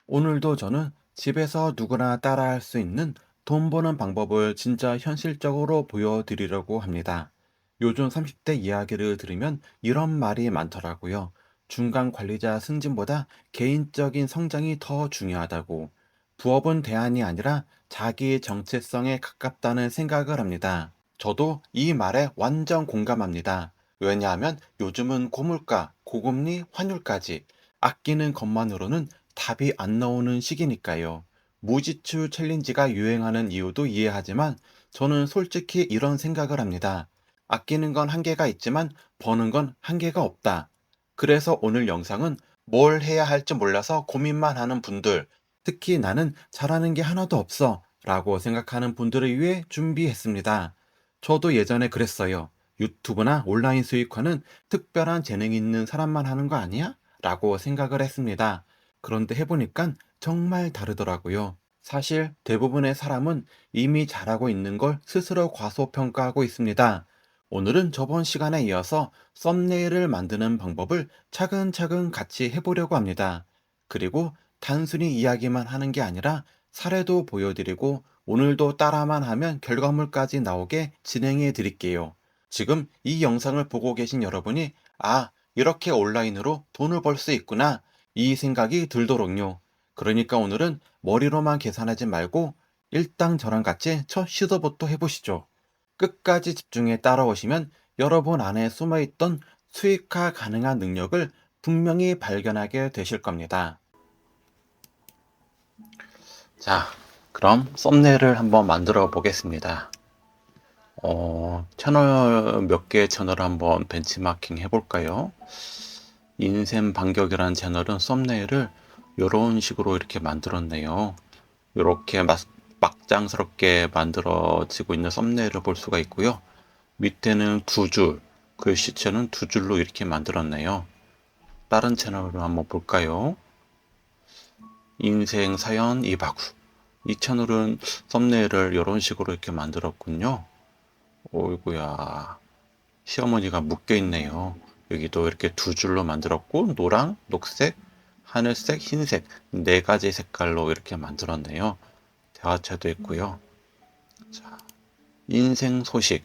오늘도 저는 집에서 누구나 따라할 수 있는 돈 버는 방법을 진짜 현실적으로 보여드리려고 합니다. 요즘 30대 이야기를 들으면 이런 말이 많더라고요. 중간 관리자 승진보다 개인적인 성장이 더 중요하다고. 부업은 대안이 아니라 자기 정체성에 가깝다는 생각을 합니다. 저도 이 말에 완전 공감합니다. 왜냐하면 요즘은 고물가, 고금리, 환율까지 아끼는 것만으로는 답이 안 나오는 시기니까요. 무지출 챌린지가 유행하는 이유도 이해하지만 저는 솔직히 이런 생각을 합니다. 아끼는 건 한계가 있지만 버는 건 한계가 없다. 그래서 오늘 영상은 뭘 해야 할지 몰라서 고민만 하는 분들, 특히 나는 잘하는 게 하나도 없어 라고 생각하는 분들을 위해 준비했습니다. 저도 예전에 그랬어요. 유튜브나 온라인 수익화는 특별한 재능이 있는 사람만 하는 거 아니야? 라고 생각을 했습니다. 그런데 해보니까 정말 다르더라고요. 사실 대부분의 사람은 이미 잘하고 있는 걸 스스로 과소평가하고 있습니다. 오늘은 저번 시간에 이어서 썸네일을 만드는 방법을 차근차근 같이 해보려고 합니다. 그리고 단순히 이야기만 하는 게 아니라 사례도 보여드리고 오늘도 따라만 하면 결과물까지 나오게 진행해 드릴게요. 지금 이 영상을 보고 계신 여러분이 이렇게 온라인으로 돈을 벌 수 있구나. 이 생각이 들도록요. 그러니까 오늘은 머리로만 계산하지 말고 일당 저랑 같이 첫 시도부터 해보시죠. 끝까지 집중해 따라오시면 여러분 안에 숨어있던 수익화 가능한 능력을 분명히 발견하게 되실 겁니다. 자, 그럼 썸네일을 한번 만들어 보겠습니다. 채널 몇 개의 채널을 한번 벤치마킹 해볼까요? 인생 반격이라는 채널은 썸네일을 이런 식으로 이렇게 만들었네요. 이렇게 막장스럽게 만들어지고 있는 썸네일을 볼 수가 있고요. 밑에는 두 줄, 글씨체는 두 줄로 이렇게 만들었네요. 다른 채널을 한번 볼까요? 인생 사연 이바구. 이 채널은 썸네일을 이런 식으로 이렇게 만들었군요. 오이구야. 시어머니가 묶여 있네요. 여기도 이렇게 두 줄로 만들었고, 노랑, 녹색, 하늘색, 흰색, 네 가지 색깔로 이렇게 만들었네요. 대화체도 있고요. 자, 인생 소식.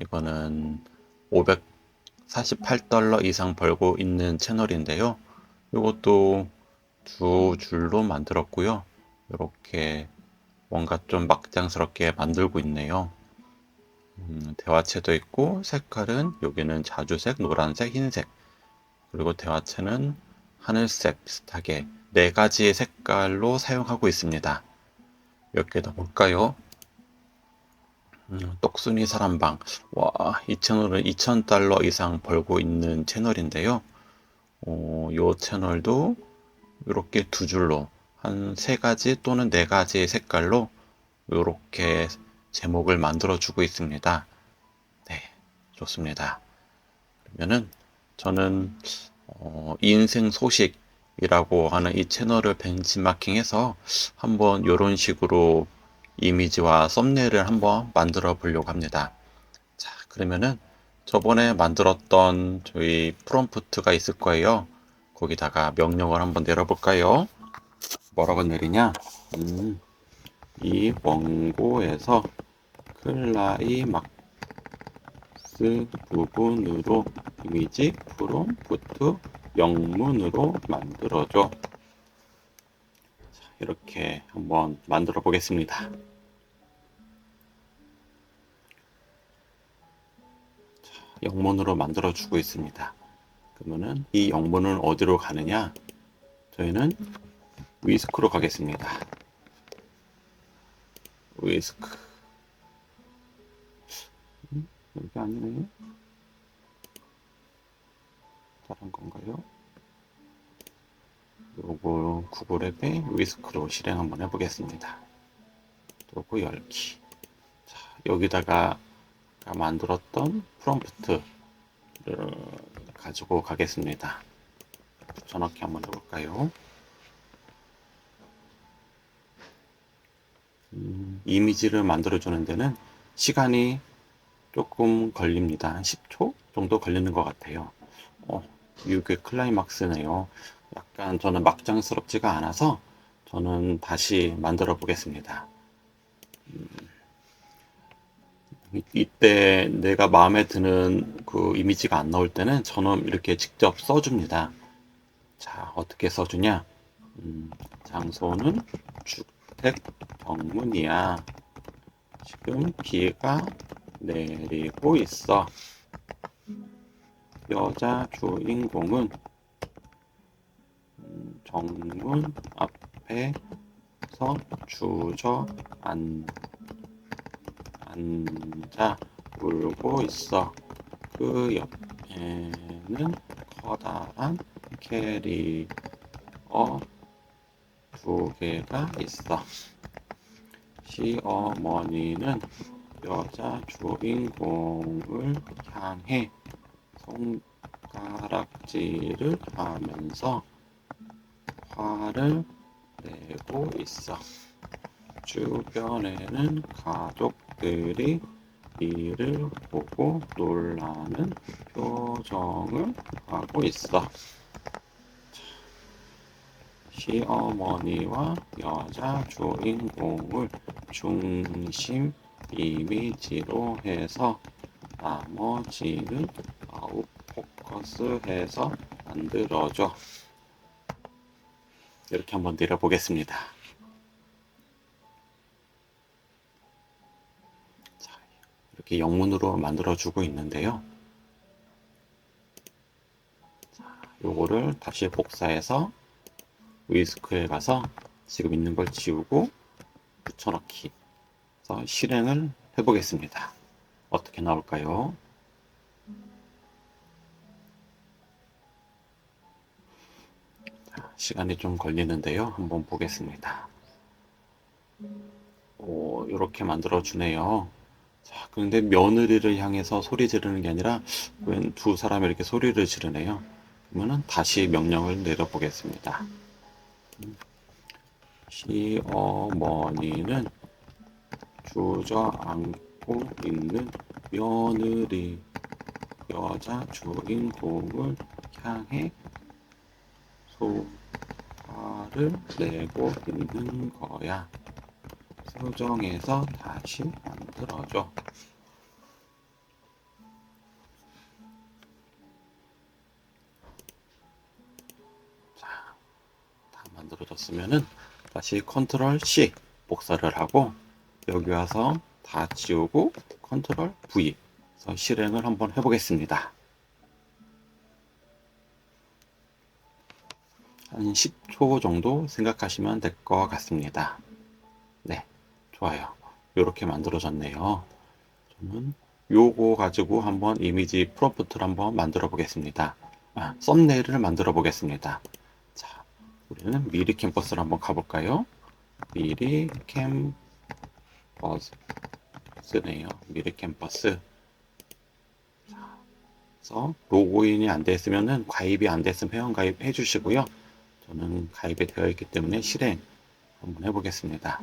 이거는 548달러 이상 벌고 있는 채널인데요. 이것도 두 줄로 만들었고요. 이렇게 뭔가 좀 막장스럽게 만들고 있네요. 대화체도 있고 색깔은 여기는 자주색, 노란색, 흰색, 그리고 대화체는 하늘색 비슷하게 네 가지의 색깔로 사용하고 있습니다. 몇 개 더 볼까요? 똑순이 사람방. 와, 이 채널은 2,000달러 이상 벌고 있는 채널인데요. 이 채널도 이렇게 두 줄로 한 세 가지 또는 네 가지의 색깔로 이렇게 제목을 만들어 주고 있습니다. 네, 좋습니다. 그러면은 저는 인생 소식이라고 하는 이 채널을 벤치마킹해서 한번 이런 식으로 이미지와 썸네일을 한번 만들어 보려고 합니다. 자, 그러면은 저번에 만들었던 저희 프롬프트가 있을 거예요. 거기다가 명령을 한번 내려볼까요? 뭐라고 내리냐? 이 원고에서 클라이막스 부분으로 이미지 프롬프트 영문으로 만들어줘. 이렇게 한번 만들어 보겠습니다. 영문으로 만들어 주고 있습니다. 그러면은 이 영문은 어디로 가느냐? 저희는 위스크로 가겠습니다. 위스크. 여기 아니네. 다른 건가요? 요거 구글 앱에 위스크로 실행 한번 해보겠습니다. 요거 열기. 자, 여기다가 만들었던 프롬프트를 가지고 가겠습니다. 붙여넣기 한번 해볼까요? 이미지를 만들어주는 데는 시간이 조금 걸립니다. 한 10초 정도 걸리는 것 같아요. 이게 클라이막스네요. 약간 저는 막장스럽지가 않아서 저는 다시 만들어 보겠습니다. 이때 내가 마음에 드는 그 이미지가 안 나올 때는 저는 이렇게 직접 써줍니다. 자, 어떻게 써주냐? 장소는 주택 정문이야. 지금 비가 내리고 있어. 여자 주인공은 정문 앞에서 앉아 울고 있어. 그 옆에는 커다란 캐리어 두 개가 있어. 시어머니는 여자 주인공을 향해 손가락질을 하면서 화를 내고 있어. 주변에는 가족들이 이를 보고 놀라는 표정을 하고 있어. 시어머니와 여자 주인공을 중심 이미지로 해서 나머지는 아웃 포커스해서 만들어줘. 이렇게 한번 내려보겠습니다. 자, 이렇게 영문으로 만들어주고 있는데요. 자, 요거를 다시 복사해서 위스크에 가서 지금 있는 걸 지우고 붙여넣기 해서 실행을 해보겠습니다. 어떻게 나올까요? 자, 시간이 좀 걸리는데요. 한번 보겠습니다. 이렇게 만들어 주네요. 자, 그런데 며느리를 향해서 소리 지르는 게 아니라 웬 두 사람이 이렇게 소리를 지르네요. 그러면은 다시 명령을 내려보겠습니다. 시어머니는 주저앉고 있는 며느리 여자 주인공을 향해 소화를 내고 있는 거야. 수정해서 다시 만들어줘. 자, 다 만들어졌으면은 다시 컨트롤 C 복사를 하고 여기 와서 다 지우고 컨트롤 V 그래서 실행을 한번 해보겠습니다. 한 10초 정도 생각하시면 될 것 같습니다. 네, 좋아요. 이렇게 만들어졌네요. 저는 요거 가지고 한번 이미지 프롬프트를 한번 만들어 보겠습니다. 썸네일을 만들어 보겠습니다. 자, 우리는 미리 캠퍼스를 한번 가볼까요? 미리 캠퍼스네요. 미리 캠퍼스. 자, 그래서 로그인이 안 됐으면은 가입이 안 됐으면 회원 가입 해주시고요. 저는 가입이 되어 있기 때문에 실행 한번 해보겠습니다.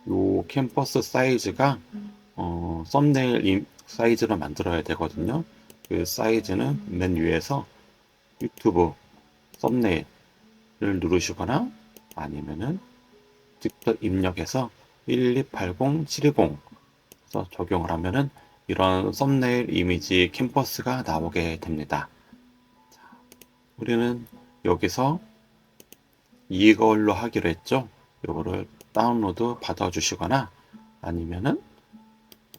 요 캠퍼스 사이즈가 썸네일 사이즈로 만들어야 되거든요. 그 사이즈는 맨 위에서 유튜브 썸네일을 누르시거나 아니면은 직접 입력해서 1280720 서 적용을 하면은 이런 썸네일 이미지 캠퍼스가 나오게 됩니다. 자, 우리는 여기서 이걸로 하기로 했죠. 이거를 다운로드 받아 주시거나 아니면은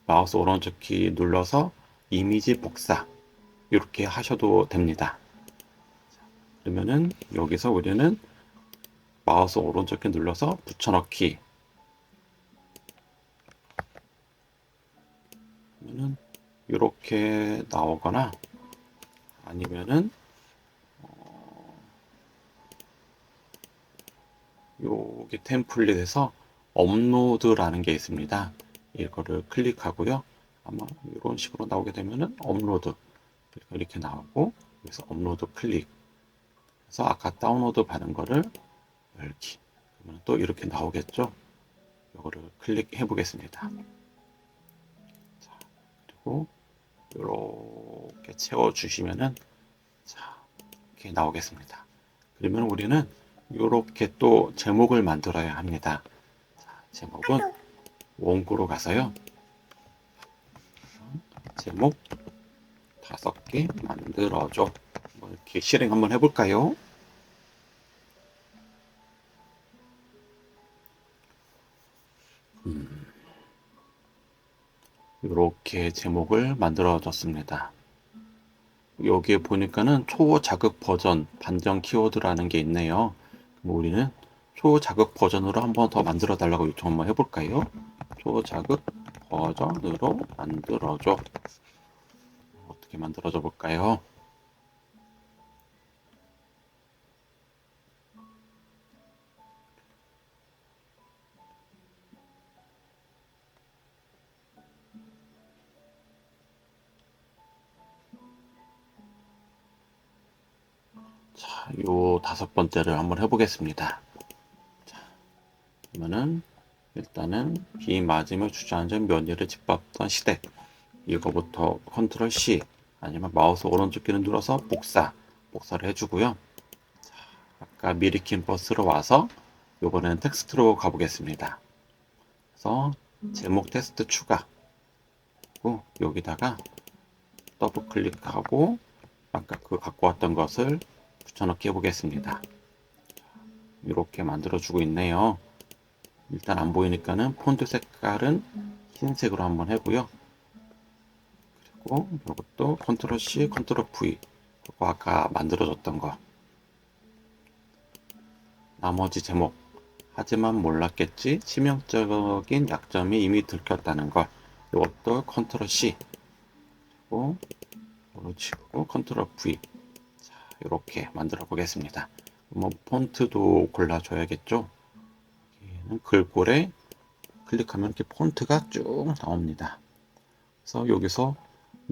마우스 오른쪽 키 눌러서 이미지 복사 이렇게 하셔도 됩니다. 그러면은 여기서 우리는 마우스 오른쪽 키 눌러서 붙여넣기 그러면은 이렇게 나오거나 아니면은 여기 템플릿에서 업로드라는 게 있습니다. 이거를 클릭하고요. 아마 이런 식으로 나오게 되면은 업로드 이렇게 나오고 여기서 업로드 클릭 해서 아까 다운로드 받은 거를 열기 그러면 또 이렇게 나오겠죠. 이거를 클릭해 보겠습니다. 자, 그리고 이렇게 채워 주시면은 자, 이렇게 나오겠습니다. 그러면 우리는 이렇게 또 제목을 만들어야 합니다. 제목은 원고로 가서요. 제목 5개 만들어줘. 이렇게 실행 한번 해볼까요? 이렇게 제목을 만들어줬습니다. 여기에 보니까는 초자극 버전 반전 키워드라는 게 있네요. 그럼 우리는 초자극 버전으로 한번 더 만들어 달라고 요청 한번 해볼까요? 초자극 버전으로 만들어줘. 어떻게 만들어줘 볼까요? 자, 요 5번째를 한번 해보겠습니다. 자, 그러면은 일단은 비 맞으며 주저앉은 며느리를 짓밟던 시댁, 이거부터 컨트롤 C 아니면 마우스 오른쪽 키를 눌러서 복사를 해주고요. 자, 아까 미리 킨 버스로 와서 이번에는 텍스트로 가보겠습니다. 그래서 제목 텍스트 추가, 여기다가 더블 클릭하고 아까 그 갖고 왔던 것을 붙여넣기 해보겠습니다. 이렇게 만들어주고 있네요. 일단 안 보이니까는 폰트 색깔은 흰색으로 한번 해고요. 그리고 이것도 컨트롤 C, 컨트롤 V, 그거 아까 만들어줬던 거. 나머지 제목, 하지만 몰랐겠지 치명적인 약점이 이미 들켰다는 걸. 이것도 컨트롤 C, 그리고 치고 컨트롤 V. 자, 이렇게 만들어 보겠습니다. 폰트도 골라줘야겠죠. 얘는 글꼴에 클릭하면 이렇게 폰트가 쭉 나옵니다. 그래서 여기서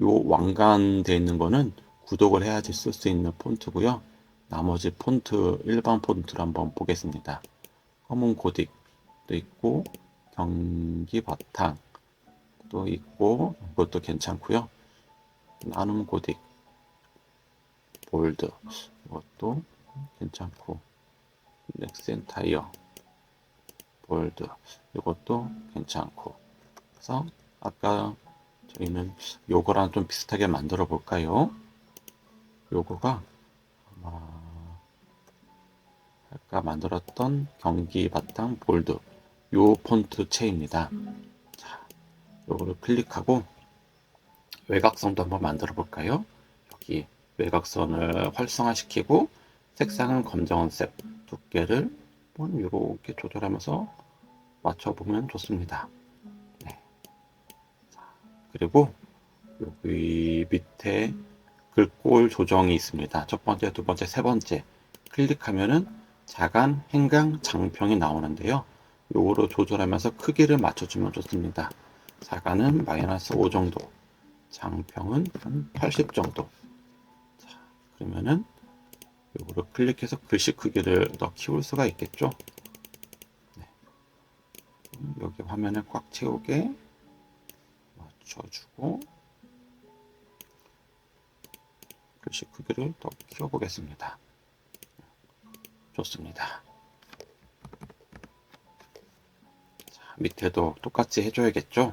요 왕관되어 있는 거는 구독을 해야지 쓸 수 있는 폰트고요. 나머지 폰트 일반 폰트를 한번 보겠습니다. 검은 고딕도 있고 경기 바탕도 있고 이것도 괜찮고요. 나눔 고딕 볼드 이것도 괜찮고 넥센타이어 볼드 이것도 괜찮고. 그래서 아까 저희는 요거랑 좀 비슷하게 만들어 볼까요? 요거가 아마 아까 만들었던 경기 바탕 볼드 요 폰트체입니다. 자, 요거를 클릭하고 외곽선도 한번 만들어 볼까요? 여기 외곽선을 활성화시키고 색상은 검정색, 두께를 이렇게 조절하면서 맞춰보면 좋습니다. 네. 그리고 여기 밑에 글꼴 조정이 있습니다. 첫 번째, 두 번째, 세 번째 클릭하면은 자간, 행강, 장평이 나오는데요. 요거로 조절하면서 크기를 맞춰주면 좋습니다. 자간은 마이너스 5 정도, 장평은 한 80 정도. 자, 그러면은 요거를 클릭해서 글씨 크기를 더 키울 수가 있겠죠. 네. 여기 화면을 꽉 채우게 맞춰주고 글씨 크기를 더 키워보겠습니다. 좋습니다. 자, 밑에도 똑같이 해줘야겠죠.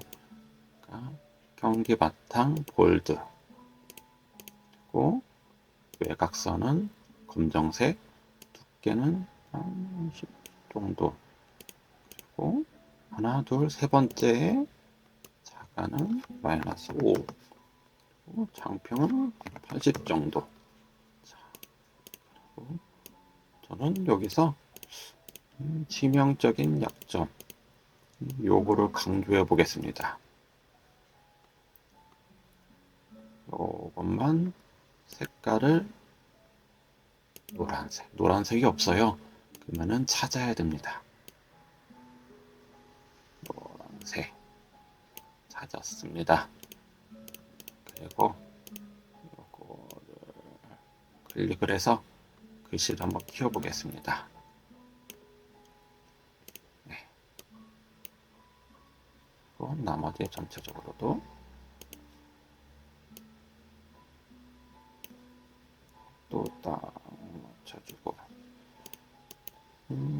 경기 바탕 볼드, 그리고 외곽선은 검정색, 두께는 한 10 정도, 그리고 하나, 둘, 세 번째 자가는 마이너스 5, 그리고 장평은 80 정도. 자, 그리고 저는 여기서 치명적인 약점 요거를 강조해 보겠습니다. 요것만 색깔을 노란색이 없어요. 그러면은 찾아야 됩니다. 노란색 찾았습니다. 그리고 요거를 클릭을 해서 글씨를 한번 키워보겠습니다. 네. 그리고 나머지 전체적으로도 또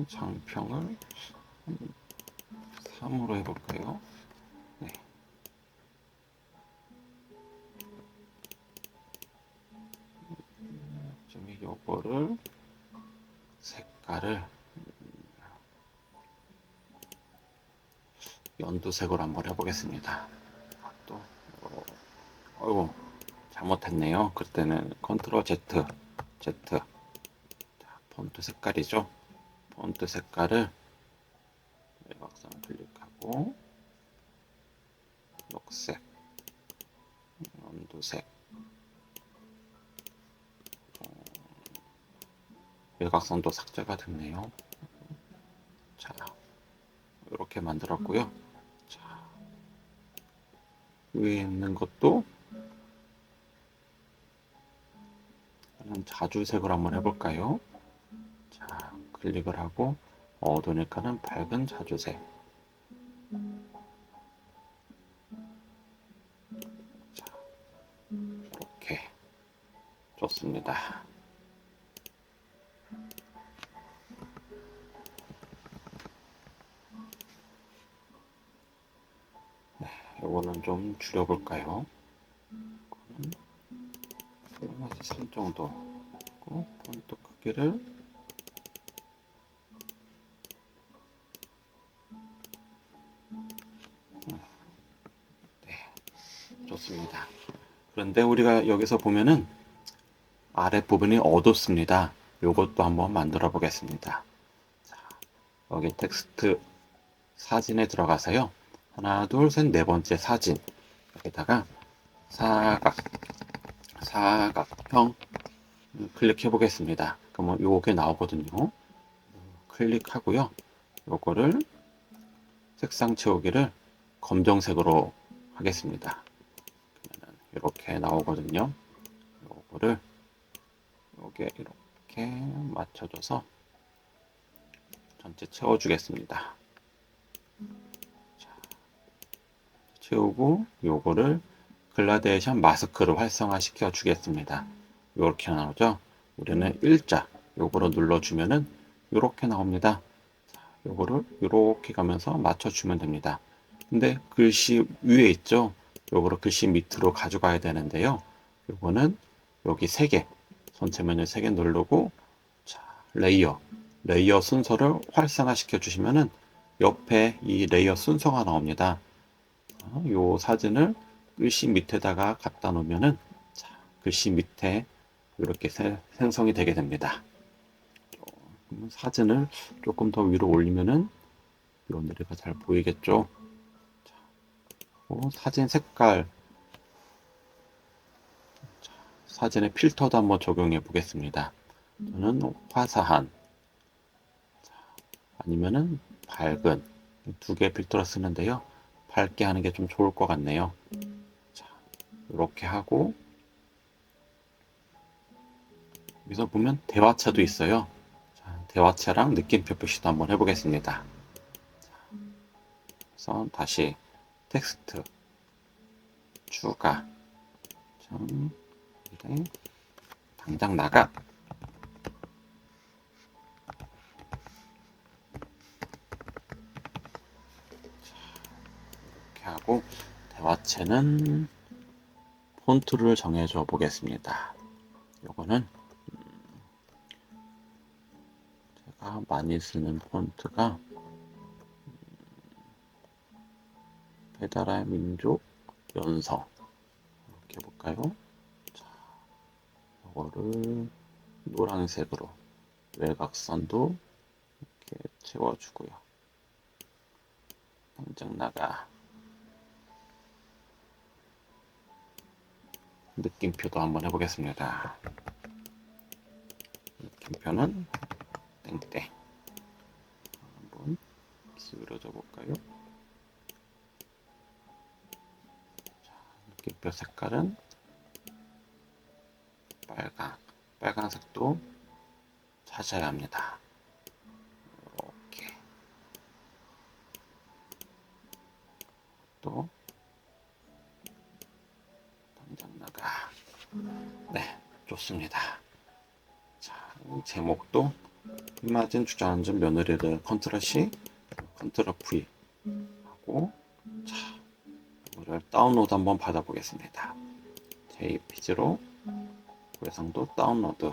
장평을 3으로 해볼까요? 네. 좀 요거를 색깔을 연두색으로 한번 해보겠습니다. 또 어이구 잘못했네요. 그때는 컨트롤 Z 자, 폰트 색깔이죠. 폰트 색깔을 외곽선 클릭하고 녹색, 연두색, 외곽선도 삭제가 됐네요. 자, 이렇게 만들었고요. 자, 위에 있는 것도 자주색으로 한번 해볼까요? 자, 클릭을 하고 어두우니까는 밝은 자주색. 자, 이렇게 좋습니다. 네, 요거는 좀 줄여볼까요? 3 정도. 폰트 크기를 좋습니다. 그런데 우리가 여기서 보면은 아랫부분이 어둡습니다. 요것도 한번 만들어 보겠습니다. 자, 여기 텍스트 사진에 들어가서요. 하나, 둘, 셋, 네 번째 사진. 여기다가 사각형 클릭해 보겠습니다. 그러면 요게 나오거든요. 클릭하고요. 요거를 색상 채우기를 검정색으로 하겠습니다. 이렇게 나오거든요. 요거를 요게 이렇게 맞춰줘서 전체 채워주겠습니다. 자, 채우고 요거를 글라데이션 마스크를 활성화 시켜 주겠습니다. 이렇게 나오죠. 우리는 일자 요거로 눌러주면은 이렇게 나옵니다. 요거를 이렇게 가면서 맞춰주면 됩니다. 근데 글씨 위에 있죠. 요거를 글씨 밑으로 가져가야 되는데요. 요거는 여기 3개 전체 메뉴 3개 누르고 자, 레이어 순서를 활성화 시켜 주시면은 옆에 이 레이어 순서가 나옵니다. 요 사진을 글씨 밑에다가 갖다 놓으면은 자, 글씨 밑에 이렇게 생성이 되게 됩니다. 사진을 조금 더 위로 올리면은 오늘이가 잘 보이겠죠? 자, 사진 색깔, 자, 사진의 필터도 한번 적용해 보겠습니다. 저는 화사한, 자, 아니면은 밝은 2개 필터를 쓰는데요. 밝게 하는 게 좀 좋을 것 같네요. 자, 이렇게 하고 여기서 보면 대화체도 있어요. 자, 대화체랑 느낌표 표시도 한번 해보겠습니다. 그래서 다시 텍스트 추가 당장 나가 이렇게 하고 대화체는 폰트를 정해줘 보겠습니다. 요거는 제가 많이 쓰는 폰트가 페달의 민족 연성 이렇게 해볼까요? 자, 이거를 노란색으로 외곽선도 이렇게 채워주고요. 당장 나가 느낌표도 한번 해보겠습니다. 느낌표는 땡땡 한번 기울여줘 볼까요? 자, 느낌표 색깔은 빨간색도 찾아야 합니다. 이렇게 또 당장 나가. 네, 좋습니다. 자, 제목도 이마진 주저앉은 며느리를 컨트롤 C, 컨트롤 V 하고, 자, 이거를 다운로드 한번 받아보겠습니다. JPG로 고해상도 다운로드.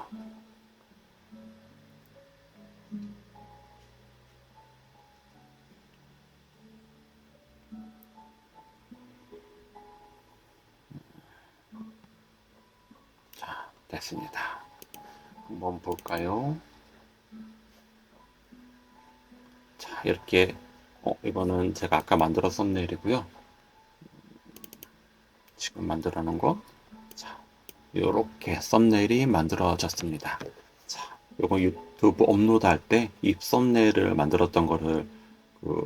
자, 됐습니다. 한번 볼까요? 자, 이렇게 이거는 제가 아까 만들어 썸네일이고요. 지금 만들어 놓은 거. 자, 이렇게 썸네일이 만들어졌습니다. 자, 이거 유튜브 업로드 할 때 이 썸네일을 만들었던 거를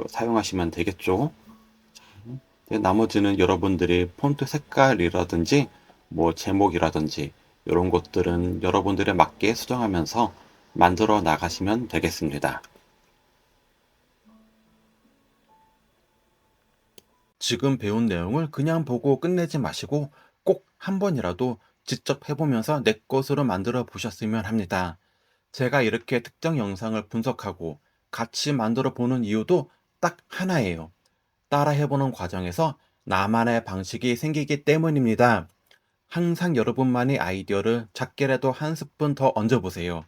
사용하시면 되겠죠. 나머지는 여러분들이 폰트 색깔이라든지 뭐 제목이라든지 이런 것들은 여러분들에 맞게 수정하면서 만들어 나가시면 되겠습니다. 지금 배운 내용을 그냥 보고 끝내지 마시고 꼭 한 번이라도 직접 해보면서 내 것으로 만들어 보셨으면 합니다. 제가 이렇게 특정 영상을 분석하고 같이 만들어 보는 이유도 딱 하나예요. 따라 해보는 과정에서 나만의 방식이 생기기 때문입니다. 항상 여러분만의 아이디어를 작게라도 한 스푼 더 얹어보세요.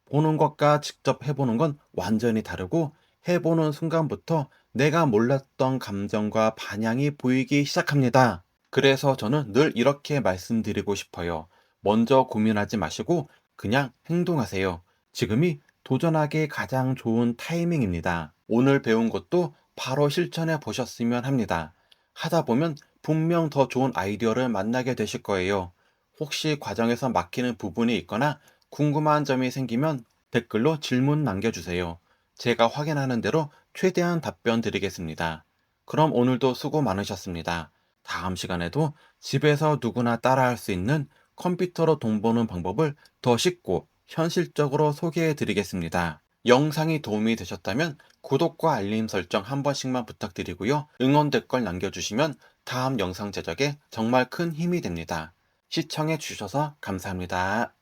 보는 것과 직접 해보는 건 완전히 다르고 해보는 순간부터 내가 몰랐던 감정과 반향이 보이기 시작합니다. 그래서 저는 늘 이렇게 말씀드리고 싶어요. 먼저 고민하지 마시고 그냥 행동하세요. 지금이 도전하기 가장 좋은 타이밍입니다. 오늘 배운 것도 바로 실천해 보셨으면 합니다. 하다 보면 분명 더 좋은 아이디어를 만나게 되실 거예요. 혹시 과정에서 막히는 부분이 있거나 궁금한 점이 생기면 댓글로 질문 남겨주세요. 제가 확인하는 대로 최대한 답변 드리겠습니다. 그럼 오늘도 수고 많으셨습니다. 다음 시간에도 집에서 누구나 따라할 수 있는 컴퓨터로 돈 버는 방법을 더 쉽고 현실적으로 소개해 드리겠습니다. 영상이 도움이 되셨다면 구독과 알림 설정 한 번씩만 부탁드리고요. 응원 댓글 남겨주시면 다음 영상 제작에 정말 큰 힘이 됩니다. 시청해 주셔서 감사합니다.